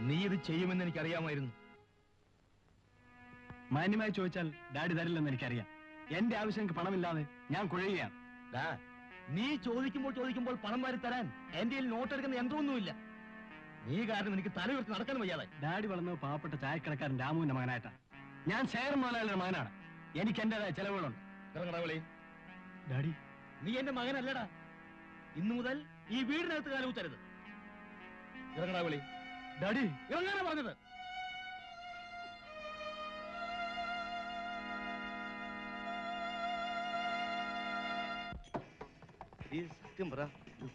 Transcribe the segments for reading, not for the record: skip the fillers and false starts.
നീ ഇത് ചെയ്യുമെന്ന് എനിക്കറിയാമായിരുന്നു. മാന്യമായി ചോദിച്ചാൽ ഡാഡി തരില്ലെന്ന് എനിക്കറിയാം. എന്റെ ആവശ്യം എനിക്ക് പണമില്ലാതെ ഞാൻ കുഴയുകയാണ്. നീ ചോദിക്കുമ്പോൾ പണം വാരി തരാൻ എന്റെ നോട്ട് എടുക്കുന്ന യന്ത്രമൊന്നുമില്ല. നീ കാരണം എനിക്ക് തല ഉയർത്തി നടക്കാൻ വയ്യാതെ. ഡാഡി വളർന്നത് പാവപ്പെട്ട ചായക്കടക്കാരൻ രാമുവിന്റെ മകനായിട്ടാണ്. ഞാൻ ശേഖർ മുതലാളിയുടെ മകനാണ്. എനിക്ക് എന്റേതായ ചെലവുകളുണ്ട്. ഡാഡി, നീ എന്റെ മകനല്ലടാ. ഇന്നു മുതൽ ഈ വീടിനകത്ത് കാലൂത്തരുത്. ഇറങ്ങടാ വിളി. ഡാഡി, ഇറങ്ങാനാ പറഞ്ഞത്. സത്യം പറ,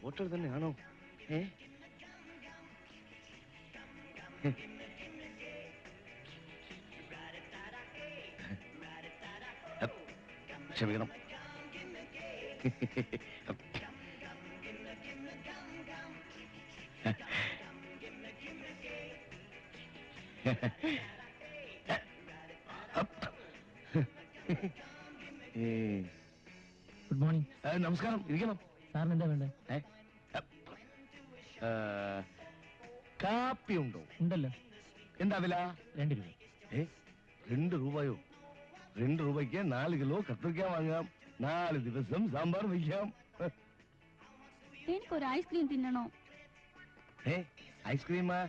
ഹോട്ടൽ തന്നെയാണോ? ക്ഷമിക്കണം. Good morning. നമസ്കാരം. ഇരിക്കണം. സാറിന് എന്താ വേണ്ടേ? കാപ്പി ഉണ്ടോ? ഉണ്ടല്ലോ. എന്താ വില? 2 രൂപ. 2 രൂപയോ? 2 രൂപയ്ക്ക് 4 കിലോ കത്തിരിക്ക വാങ്ങാം. 4 ദിവസം സാമ്പാർ വയ്ക്കാം. എനിക്കൊരു ഐസ്ക്രീം തിന്നണോ? ഐസ്ക്രീമാ?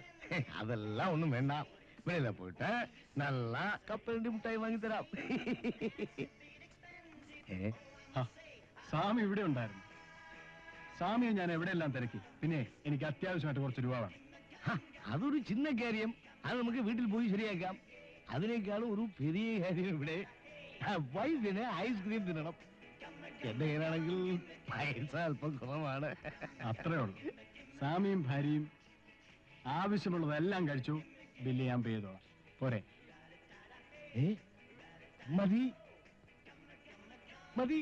അതെല്ലാം ഒന്നും വേണ്ട. വെളിയില പോയിട്ട് നല്ല കപ്പലണ്ടി മുട്ടായി വാങ്ങിത്തരാം. സ്വാമി ഇവിടെ ഉണ്ടായിരുന്നു. സ്വാമിയെ ഞാൻ എവിടെയെല്ലാം തിരക്കി. പിന്നെ എനിക്ക് അത്യാവശ്യമായിട്ട് കുറച്ച് രൂപ വേണം. അതൊരു ചിന്ന കാര്യം. അത് നമുക്ക് വീട്ടിൽ പോയി ശരിയാക്കാം. അതിനേക്കാളും ഒരു പെരിയ കാര്യം ഇവിടെ വൈഫിന് ഐസ്ക്രീം തിന്നണം. എന്റെ കയ്യിലാണെങ്കിൽ പൈസ അല്പം കുറവാണ്. അത്രേ ഉള്ളൂ. സ്വാമിയും ഭാര്യയും ആവശ്യമുള്ളതെല്ലാം കഴിച്ചു. ബില്ല് ഞാൻ പേ ചെയ്തോളാം. പോരെ? മതി മതി.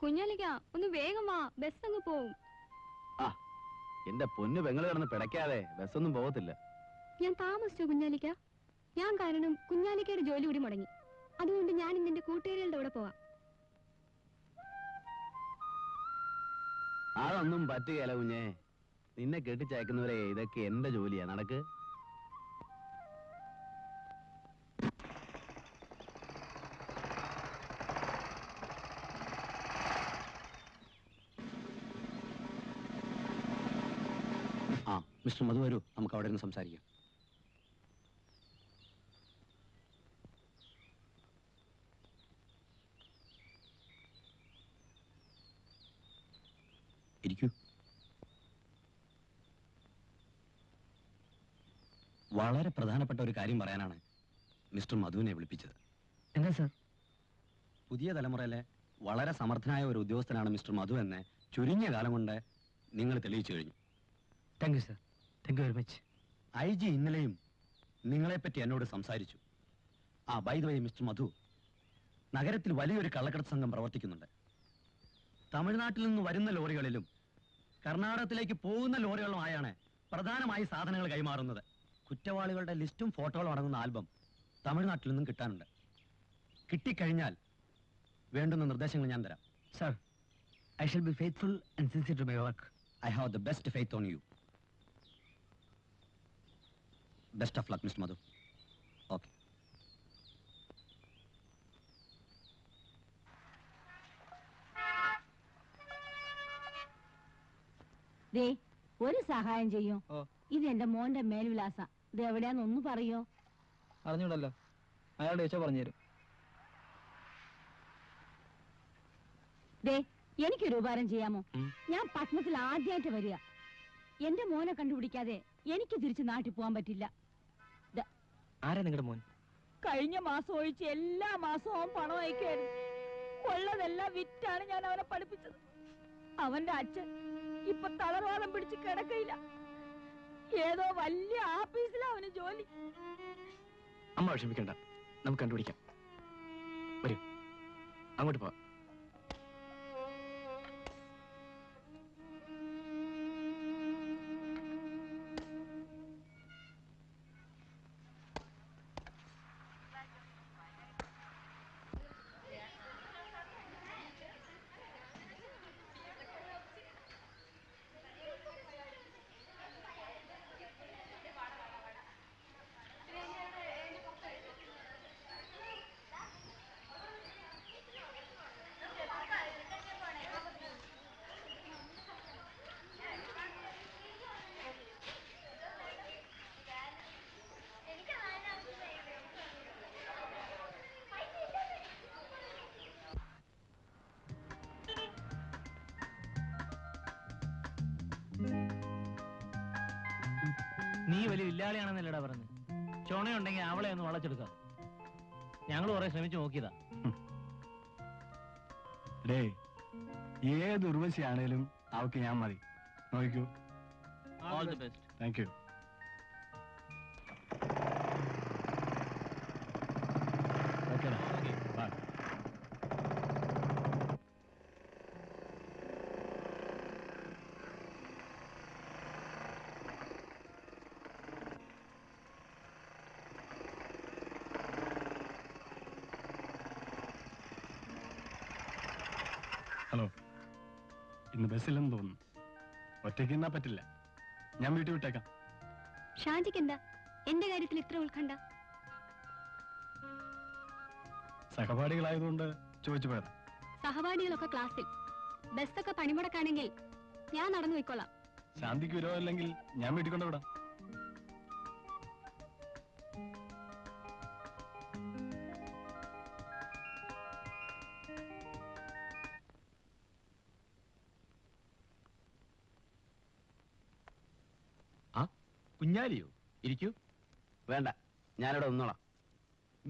കുഞ്ഞാലിക്ക, ഒന്ന് വേഗം വാ, ബസ് അങ്ങ് പോവും. എന്റെ പൊന്നു പെങ്ങള് കിടന്ന് പിടയ്ക്കാതെ ബസ്സൊന്നും പോകത്തില്ല. ഞാൻ താമസിച്ചു കുഞ്ഞാലിക്ക. ഞാൻ കാരണം കുഞ്ഞാലിക്കയുടെ ജോലി കൂടി മുടങ്ങി. അതുകൊണ്ട് ഞാൻ ഇന്ന് എന്റെ കൂട്ടുകാരികളുടെ കൂടെ പോവാം. അതൊന്നും പറ്റുകയല്ല കുഞ്ഞെ. നിന്നെ കെട്ടിച്ചയക്കുന്നവരെ ഇതൊക്കെ എന്റെ ജോലിയാ. നടക്ക്. മിസ്റ്റർ മധു, വരൂ, നമുക്ക് അവിടെ നിന്ന് സംസാരിക്കാം. ഇരിക്കൂ. വളരെ പ്രധാനപ്പെട്ട ഒരു കാര്യം പറയാനാണ് മിസ്റ്റർ മധുവിനെ വിളിപ്പിച്ചത്. എന്താ സാർ? പുതിയ തലമുറയിലെ വളരെ സമർത്ഥനായ ഒരു ഉദ്യോഗസ്ഥനാണ് മിസ്റ്റർ മധു എന്ന് ചുരുങ്ങിയ കാലം കൊണ്ട് നിങ്ങൾ തെളിയിച്ചു കഴിഞ്ഞു. Thank you sir. Thank you very much. IG ഇന്നലെയും നിങ്ങളെപ്പറ്റി എന്നോട് സംസാരിച്ചു. ബൈ ദ വേ മിസ്റ്റർ മധു, നഗരത്തിൽ വലിയൊരു കള്ളക്കടത്ത് സംഘം പ്രവർത്തിക്കുന്നുണ്ട്. തമിഴ്നാട്ടിൽ നിന്ന് വരുന്ന ലോറികളിലും കർണാടകത്തിലേക്ക് പോകുന്ന ലോറികളുമായാണ് പ്രധാനമായി സാധനങ്ങൾ കൈമാറുന്നത്. കുറ്റവാളികളുടെ ലിസ്റ്റും ഫോട്ടോകളും അടങ്ങുന്ന ആൽബം തമിഴ്നാട്ടിൽ നിന്നും കിട്ടാനുണ്ട്. കിട്ടിക്കഴിഞ്ഞാൽ വേണ്ടുന്ന നിർദ്ദേശങ്ങൾ ഞാൻ തരാം. Sir, I shall be faithful and sincere to my work. I have the best faith on you. Best of luck, Mr. Madhu. Okay. ദേ, ഒരു സഹായം ചെയ്യോ? ഇത് എന്റെ മോന്റെ മേൽവിലാസ. ഇത് എവിടെയാന്നൊന്ന് പറയോ? അറിഞ്ഞൂടല്ലോ. അയാളുടെ ചോദിച്ചാ പറഞ്ഞുതരും. ദേ, എനിക്കൊരു ഉപകാരം ചെയ്യാമോ? ഞാൻ പട്ടണത്തിൽ ആദ്യമായിട്ട് വരിക. എന്റെ മോനെ കണ്ടുപിടിക്കാതെ എനിക്ക് തിരിച്ച് നാട്ടിൽ പോകാൻ പറ്റില്ല. ആരാ നിങ്ങളുടെ മോൻ? കഴിഞ്ഞ മാസം ഒഴിച്ച് എല്ലാ മാസവും അവൻ പണം അയക്കായിരുന്നു. ഉള്ളതെല്ലാം വിറ്റാണ് ഞാൻ അവനെ പഠിപ്പിച്ചത്. അവന്റെ അച്ഛൻ ഇപ്പൊ തളർവാദം പിടിച്ച് കിടക്കയില്ല. ഏതോ വലിയ ആഫീസിലാ അവന് ജോലി. അമ്മ വിഷമിക്കണ്ട, നമുക്ക് കണ്ടുപിടിക്കാം. വരൂ, അങ്ങോട്ട് പോവാം. നീ വലിയ ഇല്ലാളിയാണെന്നല്ലടാ പറഞ്ഞു. ചുണയുണ്ടെങ്കിൽ അവളെ ഒന്ന് വളച്ചെടുക്കാം. ഞങ്ങൾ കുറെ ശ്രമിച്ചു നോക്കിയതാ. ഡേ, ഏത് ഉർവശിയാണേലും അവൾക്ക് ഞാൻ മതി. നോക്കൂ. All the best. Thank you. ഓക്കേടാ, ബൈ. ഹലോ, ഇന്ന് ബസ്സിലെന്ന് തോന്നുന്നു. ഒറ്റയ്ക്ക് നിന്നാ പറ്റില്ല. ഞാൻ വീട്ടിൽ വിട്ടേക്കാം. ഷാജിക്ക് എന്താ എന്റെ കാര്യത്തിൽ ഇത്ര ഉത്കണ്ഠ? സഹപാഠികളായതുകൊണ്ട് ചോദിച്ചു പോയതാ. സഹപാഠികളൊക്കെ ക്ലാസ്സിൽ, ബസ്സൊക്കെ പണിമുടക്കാണെങ്കിൽ ഞാൻ നടന്നു പോയിക്കോളാം. ശാന്തിക്ക് വിരോധമില്ലെങ്കിൽ ഞാൻ വീട്ടിൽ കൊണ്ടുവിടാം. കുഞ്ഞാലിയോ? ഇരിക്കൂ. വേണ്ട, ഞാനിവിടെ നിന്നോളാം.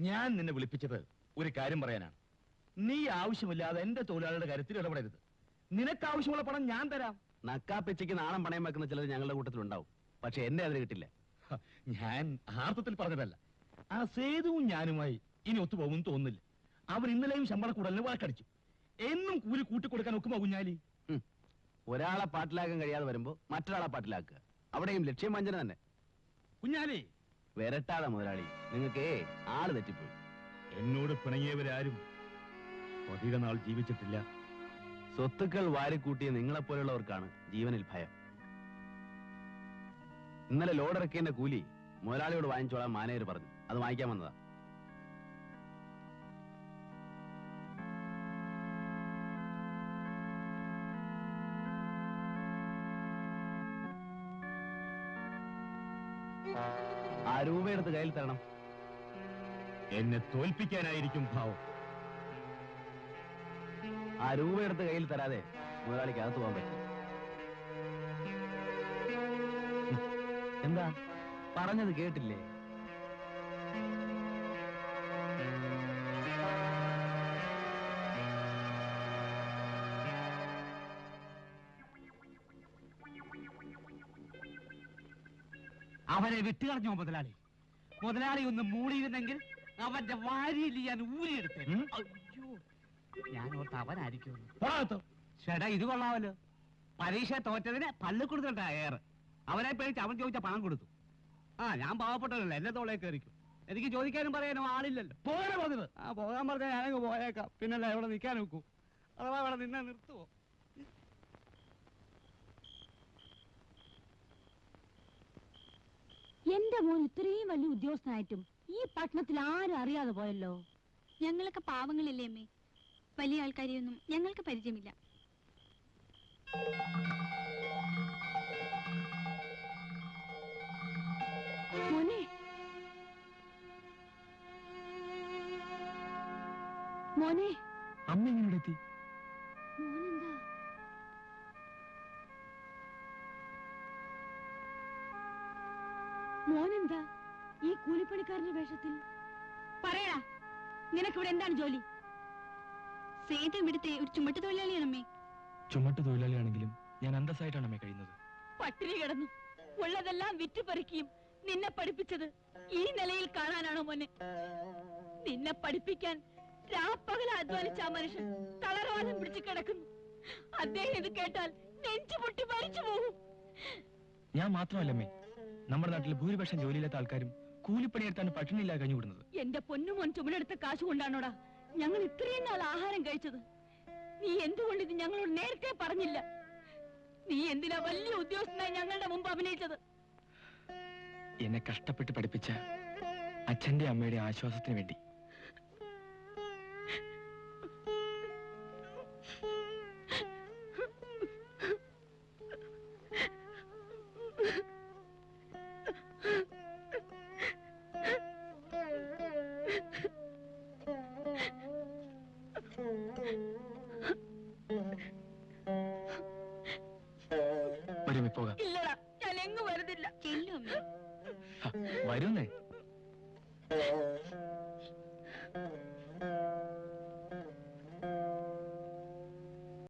ഞാൻ നിന്നെ വിളിപ്പിച്ചത് ഒരു കാര്യം പറയാനാണ്. നീ ആവശ്യമില്ലാതെ എന്റെ തൊഴിലാളികളുടെ കാര്യത്തിൽ ഇടപെടരുത്. നിനക്ക് ആവശ്യമുള്ള പണം ഞാൻ തരാം. നക്കാപ്പിച്ചയ്ക്ക് നാണം പണയം വെക്കുന്ന ചിലർ ഞങ്ങളുടെ കൂട്ടത്തിലുണ്ടാവും. പക്ഷെ എന്നെ അതിന് കിട്ടില്ല. ഞാൻ ആർത്ഥത്തിൽ പറഞ്ഞതല്ല. ആ സേതുവും ഞാനുമായി ഇനി ഒത്തുപോകും തോന്നുന്നില്ല. അവർ ഇന്നലെയും ശമ്പളക്കൂടലിന് വഴക്കടിച്ചു. എന്നും കൂലി കൂട്ടിക്കൊടുക്കാൻ ഒക്കുമോ കുഞ്ഞാലി? ഒരാളെ പാട്ടിലാക്കാൻ കഴിയാതെ വരുമ്പോ മറ്റൊരാളെ പാട്ടിലാക്കുക. അവിടെയും ലക്ഷ്യം വഞ്ചന തന്നെ. കുഞ്ഞാലി, വരട്ടാതെ മുതലാളി, നിങ്ങൾക്ക് ആള് തെറ്റിപ്പോയി. എന്നോട് പിണങ്ങിയവരാരും അധിക നാൾ ജീവിച്ചിട്ടില്ല. സ്വത്തുക്കൾ വാരിക്കൂട്ടിയ നിങ്ങളെപ്പോലുള്ളവർക്കാണ് ജീവനിൽ ഭയം. ഇന്നലെ ലോഡിറക്കിയതിന്റെ കൂലി മുതലാളിയോട് വാങ്ങിച്ചോളാൻ മാനേജർ പറഞ്ഞു. അത് വാങ്ങിക്കാൻ വന്നതാ. ആ രൂപയെടുത്ത് കയ്യിൽ തരണം. എന്നെ തോൽപ്പിക്കാനായിരിക്കും ഭാവം. ആ രൂപയെടുത്ത് കയ്യിൽ തരാതെ മുതലാളിക്ക് അകത്ത് പോകാൻ പറ്റും. എന്താ പറഞ്ഞത് കേട്ടില്ലേ? അവനെ വിട്ടുകളഞ്ഞോ മുതലാളി? മുതലാളി ഒന്ന് മൂടിയിരുന്നെങ്കിൽ അവന്റെ വാരിയിൽ ഞാൻ ഊരിയെടുത്തേ. അയ്യോ, ഞാൻ ഓർത്ത് അവനായിരിക്കും. ചേട്ടാ, ഇത് കൊള്ളാമല്ലോ. പരീക്ഷ തോറ്റതിന് പല്ല് കൊടുത്തിട്ടാ ഏറെ. അവനെ പേടിച്ച് അവൻ ചോദിച്ച പണം കൊടുത്തു. ഞാൻ പാവപ്പെട്ടതല്ല, എന്നെ തോളേ കയറിക്കും. എനിക്ക് ചോദിക്കാനും പറയാനും ആളില്ലല്ലോ. പോകാനാ പറഞ്ഞത്? പോകാൻ പറഞ്ഞാൽ ഞാനങ്ങ് പോയേക്കാം. പിന്നല്ല ഇവിടെ നിൽക്കാൻ നോക്കൂ. അഥവാ ഇവിടെ നിന്നെ നിർത്തുവോ? എന്റെ മോൻ ഇത്രയും വലിയ ഉദ്യോഗസ്ഥനായിട്ടും ഈ പട്ടണത്തിൽ ആരും അറിയാതെ പോയല്ലോ. ഞങ്ങളൊക്കെ പാവങ്ങളില്ലേ അമ്മേ? വലിയ ആൾക്കാരെയൊന്നും ഞങ്ങൾക്ക് പരിചയമില്ല. മോനെ, മോനെ, അമ്മ എങ്ങനെ എത്തി? മോനെന്താ? മോനെന്താ ഈ കൂലിപ്പണിക്കാരന്റെ വേഷത്തിൽ? പറയടാ, നിനക്കിവിടെ എന്താണ് ജോലി? സേതു ഇവിടുത്തെ ഒരു ചുമട്ട് തൊഴിലാളിയാണമ്മേ. ചുമട്ട് തൊഴിലാളിയാണെങ്കിലും ഞാൻ അന്തസ്സായിട്ടാണ് അമ്മേ കഴിയുന്നത്. പട്ടിണി കിടന്നു ഉള്ളതെല്ലാം വിറ്റുപറിക്കുകയും നിന്നെ പഠിപ്പിച്ചത് ഈ നിലയിൽ കാണാനാണോ മോനെ? നിന്നെ പഠിപ്പിക്കാൻ രാപ്പകല അധ്വാനിച്ച ആ മനുഷ്യൻ തളർവാദം പിടിച്ച് കിടക്കുന്നു. അദ്ദേഹം ഇത് കേട്ടാൽ നെഞ്ചു പൊട്ടി മരിച്ചു പോകും. ഞാൻ മാത്രമല്ലമ്മേ, നമ്മുടെ നാട്ടിലെ ഭൂരിപക്ഷം ജോലിയില്ലാത്ത ആൾക്കാരും കൂലിപ്പണിയെടുത്താണ് പട്ടിണിയില്ല കഴിഞ്ഞുകൂടുന്നത്. എന്റെ പൊന്നുമോൻ ചുമടെടുത്ത കാശ് കൊണ്ടാണോടാ ഞങ്ങൾ ഇത്രയും നാൾ ആഹാരം കഴിച്ചത്? നീ എന്തുകൊണ്ട് ഇത് ഞങ്ങളോട് നേരത്തെ പറഞ്ഞില്ല? നീ എന്തിനാ വലിയ ഉദ്യോഗസ്ഥനായി ഞങ്ങളുടെ മുമ്പ് അഭിനയിച്ചത്? എന്നെ കഷ്ടപ്പെട്ട് പഠിപ്പിച്ച അച്ഛന്റെ അമ്മയുടെ ആശ്വാസത്തിന് വേണ്ടി. ഇല്ലടാ, ഞാൻ എങ്ങും വരുന്നില്ല. ചെല്ലു അമ്മേ. വരുന്നേ